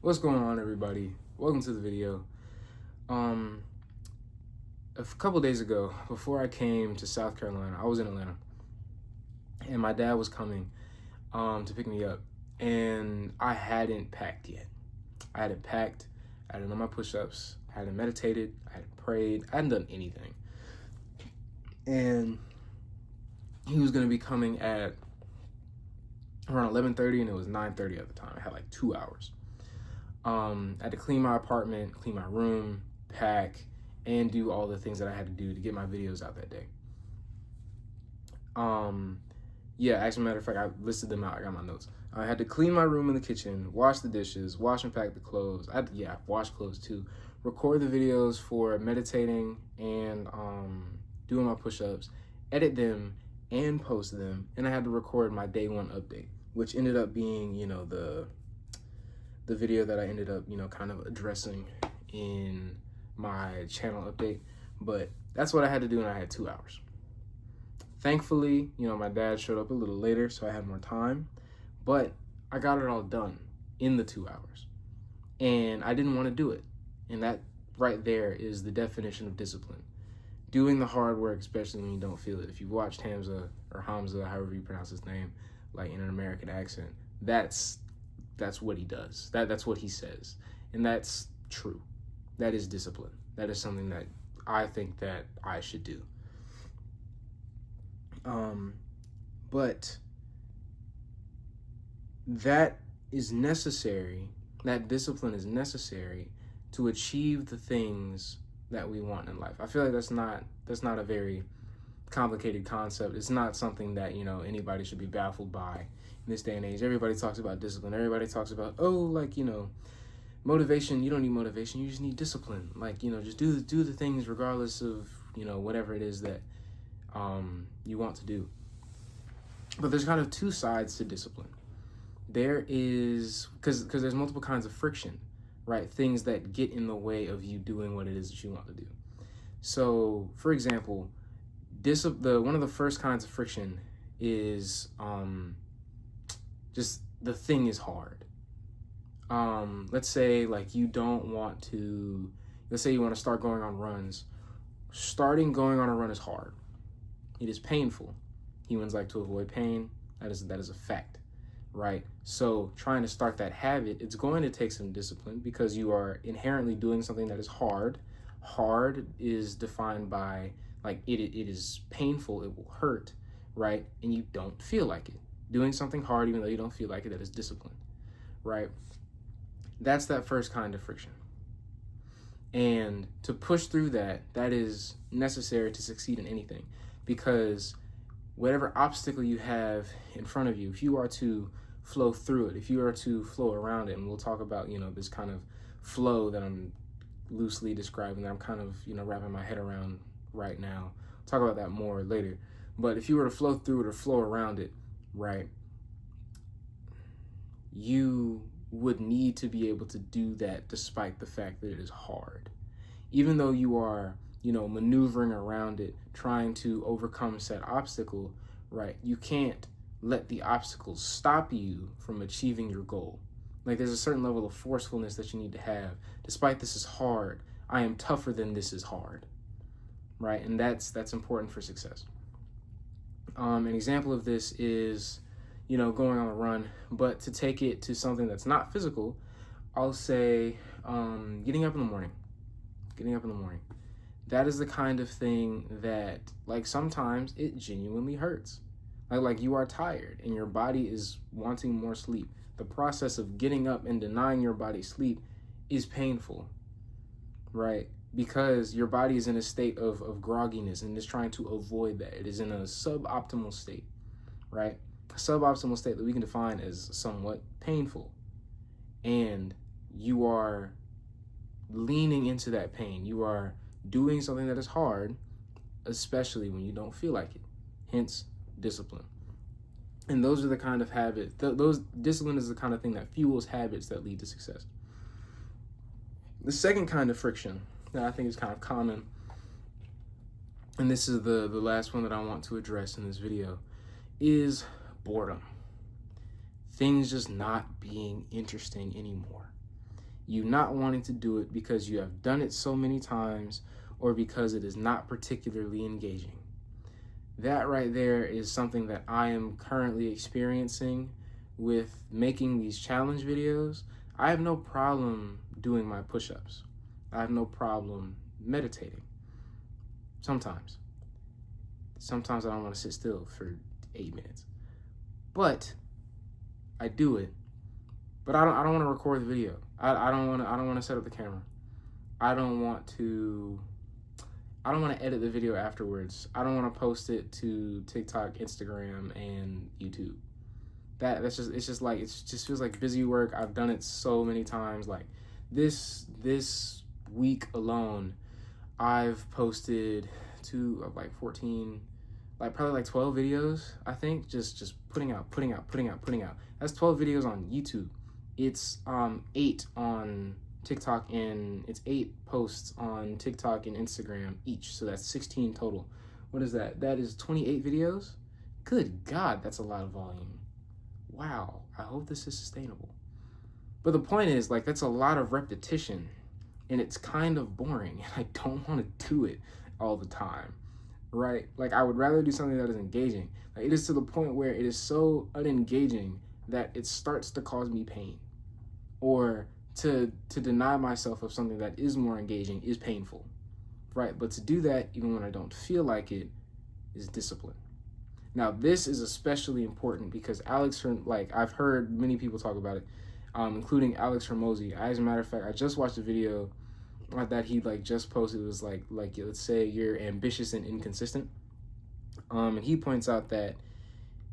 What's going on, everybody? Welcome to the video. A couple days ago, before I came to South Carolina, I was in Atlanta, and my dad was coming to pick me up, and I hadn't packed yet. I hadn't packed, I hadn't done my push-ups, I hadn't meditated, I hadn't prayed, I hadn't done anything. And he was gonna be coming at around 11:30, and it was 9:30 at the time. I had like 2 hours. I had to clean my apartment, clean my room, pack, and do all the things that I had to do to get my videos out that day. Yeah, as a matter of fact, I listed them out. I got my notes. I had to clean my room and the kitchen, wash the dishes, wash and pack the clothes. Wash clothes too. Record the videos for meditating and doing my push-ups, edit them and post them, and I had to record my day one update, which ended up being, the video that I ended up, kind of addressing in my channel update. But that's what I had to do, and I had 2 hours. Thankfully, my dad showed up a little later, so I had more time, but I got it all done in the 2 hours, and I didn't want to do it. And that right there is the definition of discipline. Doing the hard work, especially when you don't feel it. If you've watched Hamza, however you pronounce his name, like in an American accent, that's what he does. That's what he says. And that's true. That is discipline. That is something that I think that I should do. But that is necessary. That discipline is necessary to achieve the things that we want in life. I feel like that's not a very complicated concept. It's not something that, anybody should be baffled by in this day and age. Everybody talks about discipline. Everybody talks about, motivation. You don't need motivation. You just need discipline. Just do the things regardless of, whatever it is that you want to do. But there's kind of two sides to discipline. There is, because there's multiple kinds of friction, right? Things that get in the way of you doing what it is that you want to do. So, for example, one of the first kinds of friction is just the thing is hard. Let's say you don't want to. Let's say you want to start going on runs. Starting going on a run is hard. It is painful. Humans like to avoid pain. That is a fact, right? So trying to start that habit, it's going to take some discipline because you are inherently doing something that is hard. Hard is defined by it is painful, it will hurt, right? And you don't feel like it. Doing something hard even though you don't feel like it, that is discipline, right? That's that first kind of friction. And to push through that is necessary to succeed in anything, because whatever obstacle you have in front of you, if you are to flow through it, if you are to flow around it, and we'll talk about, this kind of flow that I'm loosely describing, that I'm kind of, wrapping my head around right now. I'll talk about that more later. But if you were to flow through it or flow around it, right, you would need to be able to do that despite the fact that it is hard. Even though you are, maneuvering around it, trying to overcome said obstacle, right, you can't let the obstacles stop you from achieving your goal. There's a certain level of forcefulness that you need to have. Despite this is hard, I am tougher than this is hard, right? And that's important for success. An example of this is, going on a run, but to take it to something that's not physical, I'll say getting up in the morning. That is the kind of thing that, sometimes it genuinely hurts. You are tired and your body is wanting more sleep. The process of getting up and denying your body sleep is painful, right? Because your body is in a state of grogginess and is trying to avoid that. It is in a suboptimal state, right? A suboptimal state that we can define as somewhat painful. And you are leaning into that pain. You are doing something that is hard, especially when you don't feel like it. Hence, discipline. And those are the kind of habits, discipline is the kind of thing that fuels habits that lead to success. The second kind of friction that I think is kind of common, and this is the last one that I want to address in this video, is boredom. Things just not being interesting anymore. you not wanting to do it because you have done it so many times or because it is not particularly engaging. That right there is something that I am currently experiencing with making these challenge videos. I have no problem doing my push-ups. I have no problem meditating. Sometimes I don't want to sit still for 8 minutes. But I do it. But I don't want to record the video. I don't want to set up the camera. I don't want to edit the video afterwards. I don't want to post it to TikTok, Instagram, and YouTube. It just feels like busy work. I've done it so many times. Like this week alone, I've posted probably 12 videos, I think, just putting out. That's 12 videos on YouTube. It's 8 on TikTok, and it's 8 posts on TikTok and Instagram each. So that's 16 total. What is that? That is 28 videos? Good God, that's a lot of volume. Wow, I hope this is sustainable. But the point is, like, that's a lot of repetition, and it's kind of boring. I don't want to do it all the time, right? Like, I would rather do something that is engaging. Like, it is to the point where it is so unengaging that it starts to cause me pain. Or to deny myself of something that is more engaging is painful, right? But to do that, even when I don't feel like it, is discipline. Now, this is especially important because I've heard many people talk about it, including Alex Hormozy. As a matter of fact, I just watched a video that he just posted. It was like let's say you're ambitious and inconsistent. And he points out that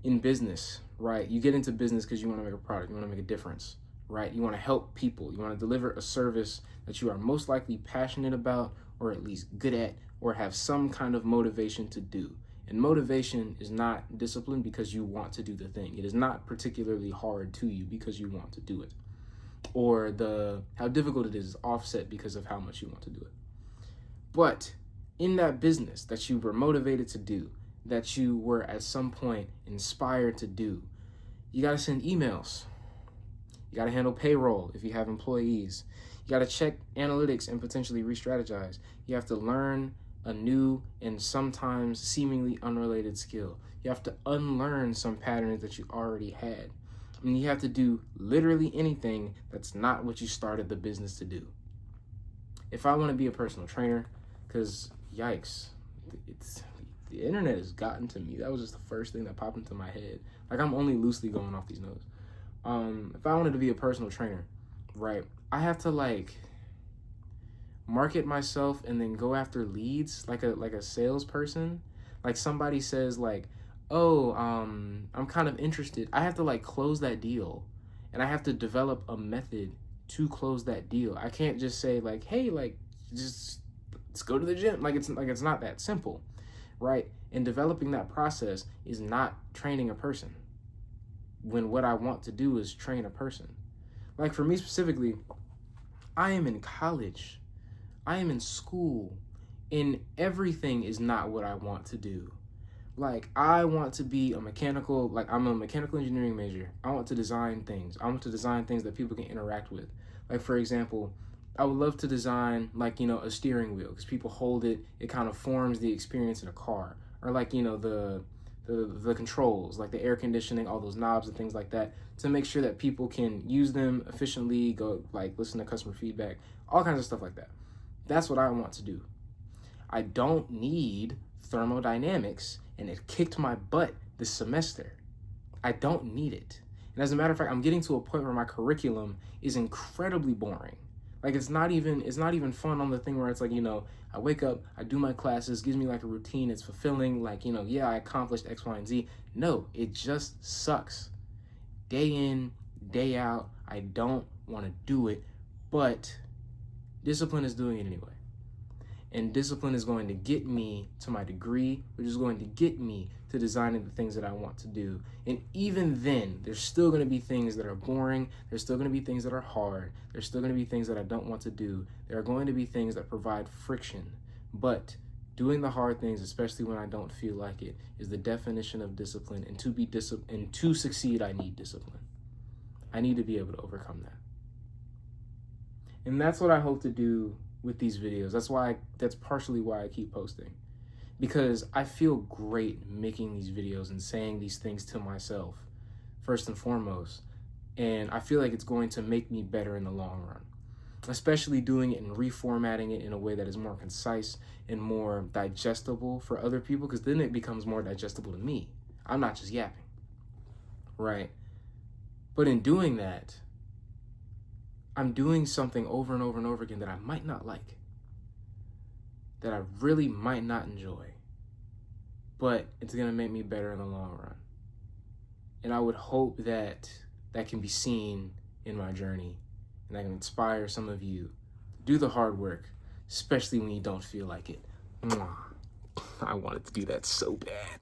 in business, right, you get into business because you want to make a product, you want to make a difference, right? You want to help people, you want to deliver a service that you are most likely passionate about, or at least good at, or have some kind of motivation to do. And motivation is not discipline because you want to do the thing. It is not particularly hard to you because you want to do it. Or how difficult it is offset because of how much you want to do it. But in that business that you were motivated to do, that you were at some point inspired to do, you got to send emails. You got to handle payroll if you have employees. You got to check analytics and potentially re-strategize. You have to learn a new and sometimes seemingly unrelated skill. You have to unlearn some patterns that you already had. I mean, you have to do literally anything that's not what you started the business to do. If I want to be a personal trainer, because yikes, the internet has gotten to me. That was just the first thing that popped into my head. Like, I'm only loosely going off these notes. If I wanted to be a personal trainer, right, I have to market myself and then go after leads like a salesperson. Like, somebody says oh, I'm kind of interested. I have to close that deal, and I have to develop a method to close that deal. I can't just say hey, just let's go to the gym. It's not that simple, right? And developing that process is not training a person, when what I want to do is train a person. Like, for me specifically, I am in college. I am in school, and everything is not what I want to do. I want to be I'm a mechanical engineering major. I want to design things. I want to design things that people can interact with. Like, for example, I would love to design a steering wheel, because people hold it, it kind of forms the experience in a car. Or the controls, like the air conditioning, all those knobs and things like that, to make sure that people can use them efficiently, go listen to customer feedback, all kinds of stuff like that. That's what I want to do. I don't need thermodynamics, and it kicked my butt this semester. I don't need it. And as a matter of fact, I'm getting to a point where my curriculum is incredibly boring. It's not even fun on the thing where it's I wake up, I do my classes, gives me a routine, it's fulfilling, I accomplished X, Y, and Z. No, it just sucks. Day in, day out, I don't want to do it, but discipline is doing it anyway. And discipline is going to get me to my degree, which is going to get me to designing the things that I want to do. And even then, there's still going to be things that are boring. There's still going to be things that are hard. There's still going to be things that I don't want to do. There are going to be things that provide friction. But doing the hard things, especially when I don't feel like it, is the definition of discipline. And to succeed, I need discipline. I need to be able to overcome that. And that's what I hope to do with these videos. That's partially why I keep posting. Because I feel great making these videos and saying these things to myself, first and foremost. And I feel like it's going to make me better in the long run. Especially doing it and reformatting it in a way that is more concise and more digestible for other people, because then it becomes more digestible to me. I'm not just yapping, right? But in doing that, I'm doing something over and over and over again that I might not like, that I really might not enjoy, but it's going to make me better in the long run. And I would hope that that can be seen in my journey, and I can inspire some of you to do the hard work, especially when you don't feel like it. Mwah. I wanted to do that so bad.